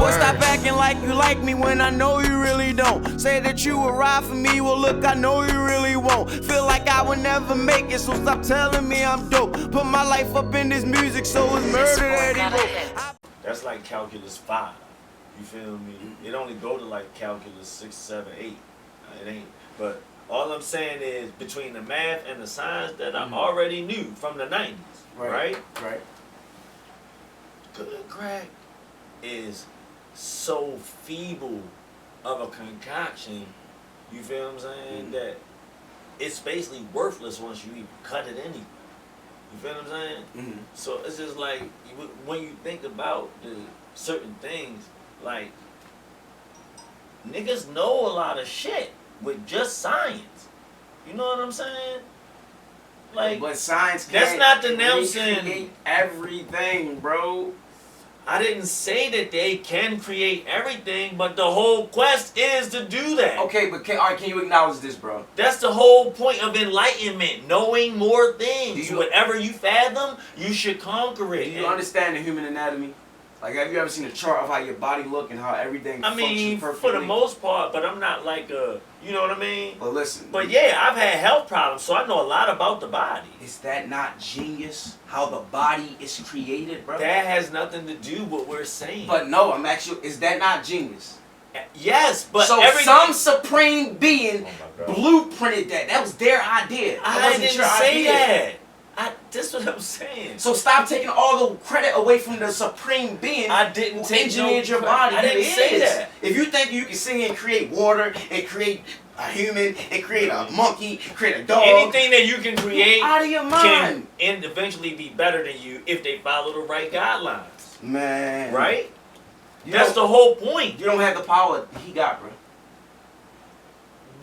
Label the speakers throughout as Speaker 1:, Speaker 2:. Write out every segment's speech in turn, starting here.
Speaker 1: Boy, stop acting like you like me when I know you really don't. Say that you will ride for me, well look, I know you really won't. Feel like I would never make it, so stop telling me I'm dope. Put my life up in this music, so it's murder that he wrote.
Speaker 2: That's like calculus 5. You feel me? It only go to like calculus 6, 7, 8. It ain't. But all I'm saying is between the math and the science that I already knew from the 90s, right?
Speaker 3: Right.
Speaker 2: Good crack is so feeble of a concoction, you feel what I'm saying, that it's basically worthless once you even cut it anyway. You feel what I'm saying? So it's just like, when you think about the certain things, like, niggas know a lot of shit with just science. You know what I'm saying? Like,
Speaker 3: but science
Speaker 2: that's
Speaker 3: can't
Speaker 2: not denouncing
Speaker 3: create everything, bro.
Speaker 2: I didn't say that they can create everything, but the whole quest is to do that.
Speaker 3: Okay, but can you acknowledge this, bro?
Speaker 2: That's the whole point of enlightenment, knowing more things.
Speaker 3: Do you-
Speaker 2: Whatever you fathom, you should conquer it.
Speaker 3: Do you understand the human anatomy? Like, have you ever seen a chart of how your body look and how everything functions perfectly?
Speaker 2: for the most part, but I'm not like a, you know what I mean?
Speaker 3: But listen.
Speaker 2: But yeah, I've had health problems, so I know a lot about the body.
Speaker 3: Is that not genius? How the body is created, bro?
Speaker 2: That has nothing to do with what we're saying.
Speaker 3: But no, I'm actually, is that not genius?
Speaker 2: Yes, but
Speaker 3: so some supreme being
Speaker 2: Oh
Speaker 3: blueprinted that. That was their idea.
Speaker 2: I didn't say that. That's what I'm saying.
Speaker 3: So stop taking all the credit away from the supreme being.
Speaker 2: I didn't
Speaker 3: who
Speaker 2: take
Speaker 3: engineered
Speaker 2: no
Speaker 3: your body.
Speaker 2: I didn't say that.
Speaker 3: If you think you can sing and create water and create a human and create a monkey, create a dog,
Speaker 2: anything that you can create
Speaker 3: out of your mind
Speaker 2: can eventually be better than you if they follow the right guidelines.
Speaker 3: Man,
Speaker 2: right? That's the whole point.
Speaker 3: You don't have the power he got, bro.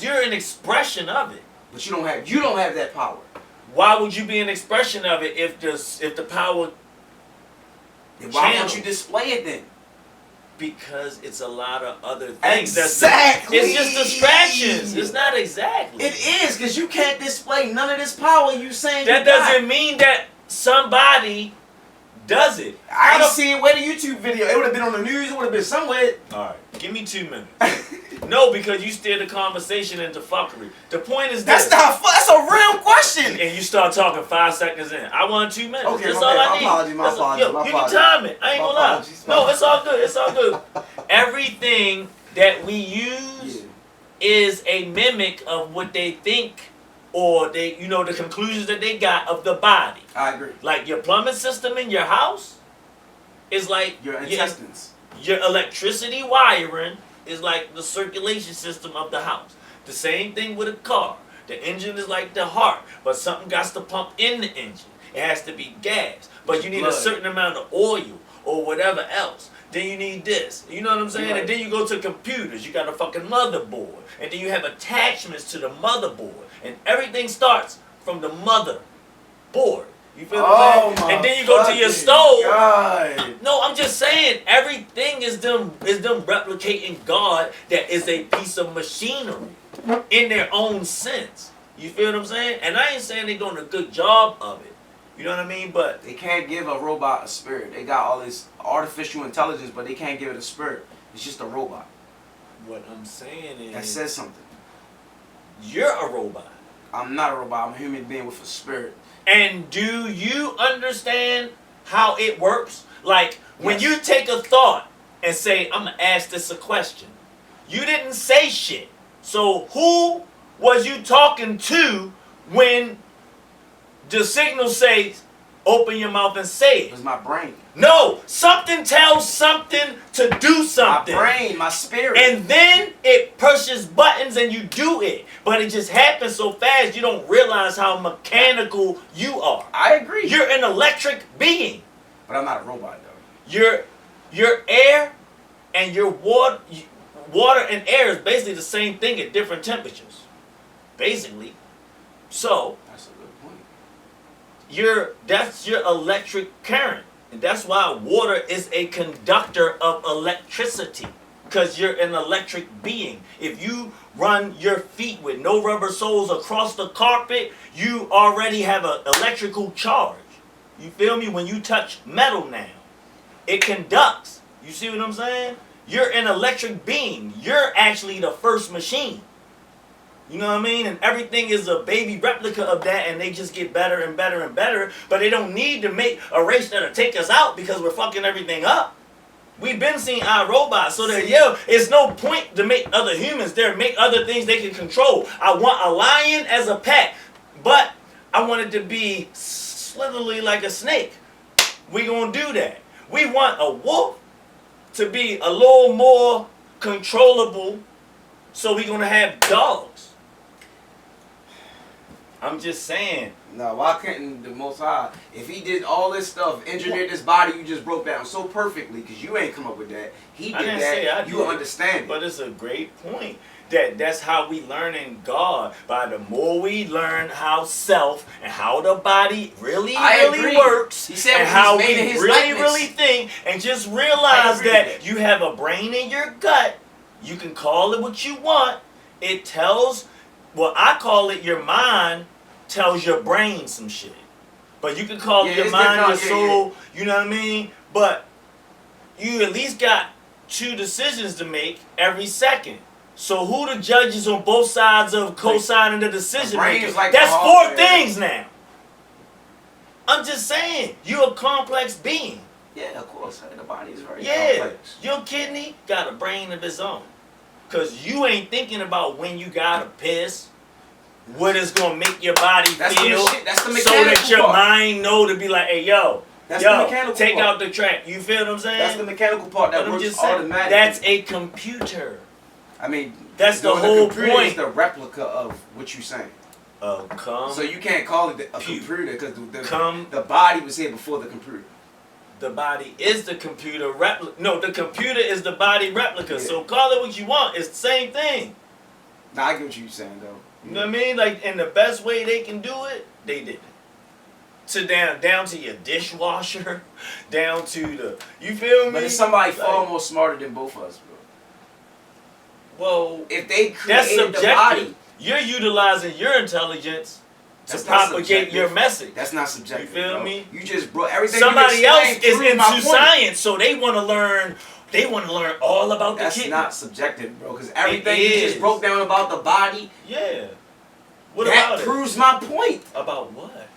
Speaker 2: You're an expression of it.
Speaker 3: But you don't have that power.
Speaker 2: Why would you be an expression of it if the power?
Speaker 3: Then why won't you display it then?
Speaker 2: Because it's a lot of other things.
Speaker 3: Exactly.
Speaker 2: It's just distractions. It's not exactly.
Speaker 3: It is, because you can't display none of this power you saying.
Speaker 2: That doesn't mean that somebody does it.
Speaker 3: I ain't seen where the YouTube video. It would have been on the news. It would have been somewhere.
Speaker 2: All right, give me 2 minutes. No, because you steered the conversation into fuckery. The point is
Speaker 3: that's a real question.
Speaker 2: And you start talking 5 seconds in. I want 2 minutes.
Speaker 3: Okay,
Speaker 2: that's all I need.
Speaker 3: My apologies.
Speaker 2: You can time it. I ain't gonna lie. No, it's all good. It's all good. Everything that we use is a mimic of what they think, or the conclusions that they got of the body.
Speaker 3: I agree.
Speaker 2: Like your plumbing system in your house is like
Speaker 3: your intestines.
Speaker 2: Your electricity wiring is like the circulation system of the house. The same thing with a car. The engine is like the heart, but something got to pump in the engine. It has to be gas, but you need a certain amount of oil or whatever else. Then you need this. You know what I'm saying?
Speaker 3: Right.
Speaker 2: And then you go to computers. You got a fucking motherboard. And then you have attachments to the motherboard. And everything starts from the motherboard. You feel what I'm saying? And then you go to your stove.
Speaker 3: God.
Speaker 2: No, I'm just saying everything is them replicating God that is a piece of machinery in their own sense. You feel what I'm saying? And I ain't saying they're doing a good job of it. You know what I mean? But
Speaker 3: they can't give a robot a spirit. They got all this artificial intelligence, but they can't give it a spirit. It's just a robot.
Speaker 2: What I'm saying is
Speaker 3: that says something.
Speaker 2: You're a robot.
Speaker 3: I'm not a robot. I'm a human being with a spirit.
Speaker 2: And do you understand how it works? Like, when you take a thought and say, I'm going to ask this a question, you didn't say shit. So who was you talking to when the signal says, open your mouth and say it?
Speaker 3: It was my brain.
Speaker 2: No, something tells something to do something.
Speaker 3: My brain, my spirit.
Speaker 2: And then it pushes buttons and you do it. But it just happens so fast you don't realize how mechanical you are.
Speaker 3: I agree.
Speaker 2: You're an electric being.
Speaker 3: But I'm not a robot though.
Speaker 2: Your air and your water and air is basically the same thing at different temperatures. Basically. So
Speaker 3: that's a good point.
Speaker 2: That's your electric current. And that's why water is a conductor of electricity. Because you're an electric being. If you run your feet with no rubber soles across the carpet, you already have an electrical charge. You feel me? When you touch metal now, it conducts. You see what I'm saying? You're an electric being. You're actually the first machine. You know what I mean? And everything is a baby replica of that, and they just get better and better and better. But they don't need to make a race that'll take us out because we're fucking everything up. We've been seeing our robots, so that it's no point to make other humans there, make other things they can control. I want a lion as a pet, but I want it to be slitherly like a snake. We gonna do that. We want a wolf to be a little more controllable, so we gonna have dogs. I'm just saying.
Speaker 3: No, why couldn't the Most High, if he did all this stuff, engineered this body you just broke down so perfectly, because you ain't come up with that. He did that, you understand it.
Speaker 2: But it's a great point. That's how we learn in God. By the more we learn how self and how the body really works,
Speaker 3: he said
Speaker 2: and how we really think, and just realize that you have a brain in your gut. You can call it what you want. It tells, well, I call it your mind tells your brain some shit. But you can call it your mind, your soul, you know what I mean? But you at least got 2 decisions to make every second. So who the judges on both sides of co-signing the decision making? That's 4 things now. I'm just saying, you're a complex being.
Speaker 3: Yeah, of course. The body is very complex.
Speaker 2: Your kidney got a brain of its own. Because you ain't thinking about when you gotta piss, what it's gonna make your body feel,
Speaker 3: that's the
Speaker 2: so that your mind know to be like, hey, yo,
Speaker 3: the mechanical
Speaker 2: take
Speaker 3: part.
Speaker 2: out the track. You feel what I'm saying?
Speaker 3: That's the mechanical part that works automatically.
Speaker 2: That's a computer.
Speaker 3: I mean,
Speaker 2: that's the whole
Speaker 3: computer
Speaker 2: point.
Speaker 3: Is the replica of what you're saying. So you can't call it a computer because the body was here before the computer.
Speaker 2: The body is the computer replica. No, the computer is the body replica. Yeah. So call it what you want. It's the same thing.
Speaker 3: Nah, I get what you're saying though.
Speaker 2: You know what I mean? Like, in the best way they can do it, they did it. So down to your dishwasher, down to the, you feel me?
Speaker 3: But it's somebody far more smarter than both of us, bro.
Speaker 2: Well,
Speaker 3: if they created the body,
Speaker 2: you're utilizing your intelligence to propagate your message.
Speaker 3: That's not subjective.
Speaker 2: You feel me?
Speaker 3: You just brought everything.
Speaker 2: Somebody else is into science, so they want to learn. They want to learn all about the kidney.
Speaker 3: That's not subjective, bro. Because everything you just broke down about the body.
Speaker 2: Yeah. What
Speaker 3: that
Speaker 2: about it?
Speaker 3: Proves my point.
Speaker 2: About what?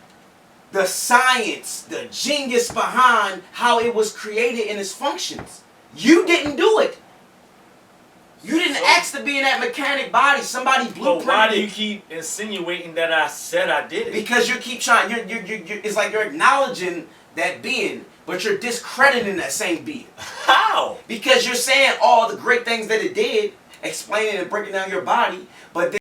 Speaker 3: The science, the genius behind how it was created and its functions. You didn't do it. You didn't ask to be in that mechanic body. Somebody blueprinted.
Speaker 2: So why do you keep insinuating that I said I did it?
Speaker 3: Because you keep trying. It's like you're acknowledging that being, but you're discrediting that same being.
Speaker 2: How?
Speaker 3: Because you're saying all the great things that it did, explaining and breaking down your body, but then